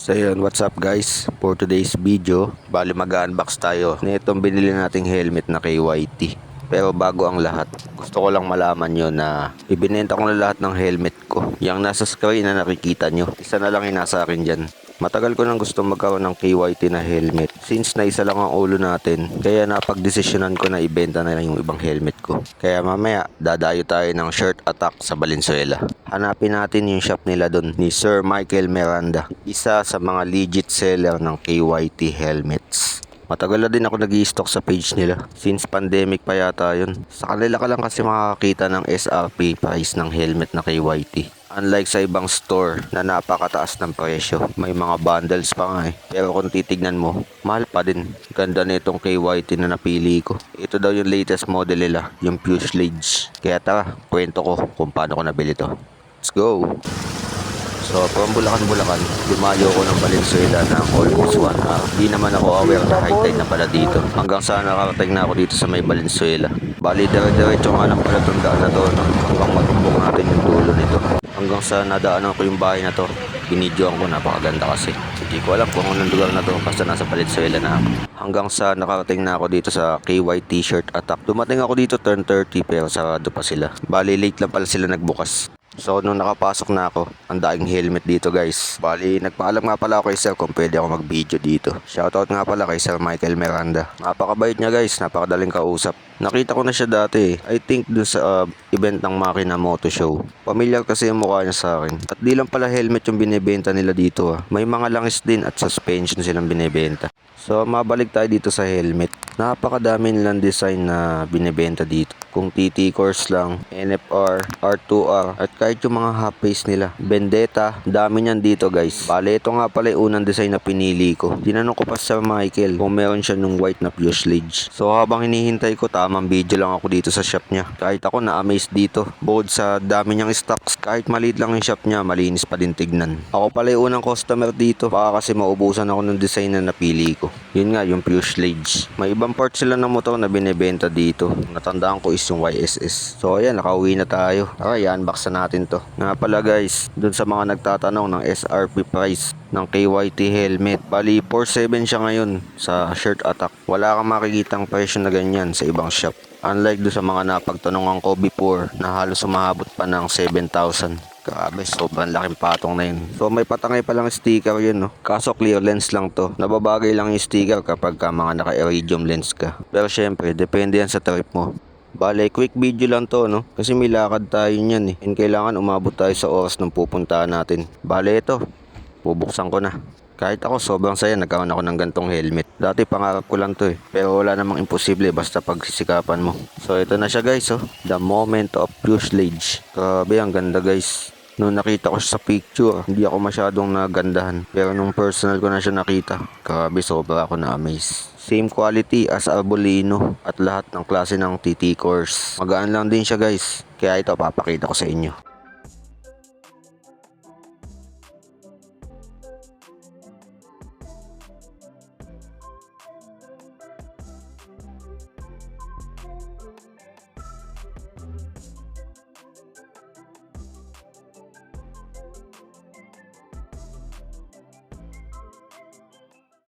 So yun, what's up guys? For today's video, bali mag-unbox tayo na itong binili nating helmet na KYT. Pero bago ang lahat, gusto ko lang malaman nyo na ibinenta ko na lahat ng helmet ko. Yang nasa screen na nakikita nyo, isa na lang yung nasa akin dyan. Matagal ko nang gusto magkaroon ng KYT na helmet since na isa lang ang ulo natin, kaya napagdesisyonan ko na ibenta na lang yung ibang helmet ko. Kaya mamaya dadayo tayo ng Shirt Attack sa Valenzuela. Hanapin natin yung shop nila doon ni Sir Michael Miranda, isa sa mga legit seller ng KYT helmets. Matagal na din ako nag-i-stock sa page nila since pandemic pa yata yun. Sa kanila ka lang kasi makakita ng SRP price ng helmet na KYT. Unlike sa ibang store na napakataas ng presyo, may mga bundles pa nga eh. Pero kung titignan mo, mahal pa din. Ganda na itong KYT na napili ko. Ito daw yung latest model nila, yung Fuselage. Kaya tara, kwento ko kung paano ko nabili to. Let's go! So from Bulacan, dumayo ko ng Valenzuela ng almost 1 hour. Di naman ako aware na high tide na pala dito. Hanggang sa nakarating na ako dito sa may Valenzuela. Bali dire-diretso nga lang pala itong daan na to, no? Hanggang matumbok natin yung dulo nito. Hanggang sa nadaanan ko yung bahay na to, binidyoan ko, napakaganda kasi. Hindi ko alam kung anong lugar na to, basta nasa Valenzuela na ako. Hanggang sa nakarating na ako dito sa KYT Shirt Attack. Dumating ako dito turn 30 pero sarado pa sila. Bali late lang pala sila nagbukas. So nung nakapasok na ako, ang daing helmet dito guys. Bali nagpaalam nga pala ako kay sir kung pwede ako mag-video dito. Shoutout nga pala kay Sir Michael Miranda. Napakabait niya guys, napakadaling kausap. Nakita ko na siya dati I think dun sa event ng Makina Moto Show. Familiar kasi yung mukha niya sa akin. At di lang pala helmet yung binibenta nila dito ah. May mga langis din at suspension silang binibenta. So mabalik tayo dito sa helmet. Napakadami nilang design na binibenta dito. Kung TT course lang, NFR, R2R, at kahit yung mga half face nila. Vendetta, dami niyan dito guys. Bale, ito nga pala yung unang design na pinili ko. Tinanong ko pa sa Michael kung meron siya nung white na fuselage. So habang hinihintay ko, tamang video lang ako dito sa shop niya. Kahit ako na-amaze dito. Bukod sa dami niyang stocks, kahit maliit lang yung shop niya, malinis pa din tignan. Ako pala yung unang customer dito. Baka kasi maubusan ako ng design na napili ko. Yun nga, yung fuselage. May ibang parts sila ng motor na binibenta dito. Natandaan ko is yung YSS. So ayan, nakauwi na tayo. Tara, i-unbox na natin to. Nga pala guys, dun sa mga nagtatanong ng SRP price ng KYT helmet, bali 4.7 siya ngayon sa Shirt Attack. Wala kang makikitang presyo na ganyan sa ibang shop. Unlike do sa mga napagtanongan ko before na halos umabot pa ng 7,000. Grabe, sobrang laking patong na yun. So may patangay palang sticker yun, no? Kaso clear lens lang to. Nababagay lang yung sticker kapag ka mga naka-iridium lens ka. Pero syempre, depende yan sa trip mo. Bale, quick video lang to, no? Kasi may lakad tayo niyan eh. And kailangan umabot tayo sa oras ng pupuntahan natin. Bale, ito. Bubuksan ko na. Kahit ako, sobrang saya nagkaroon ako ng gantong helmet. Dati pangarap ko lang to eh. Pero wala namang imposible basta pagsisikapan mo. So ito na siya guys, oh. The moment of fuselage. Grabe, ang ganda guys. Nung nakita ko siya sa picture, hindi ako masyadong nagandahan. Pero nung personal ko na siya nakita, grabe, sobra ako na-amaze. Same quality as Arbolino at lahat ng klase ng TT cores. Magaan lang din siya guys. Kaya ito papakita ko sa inyo.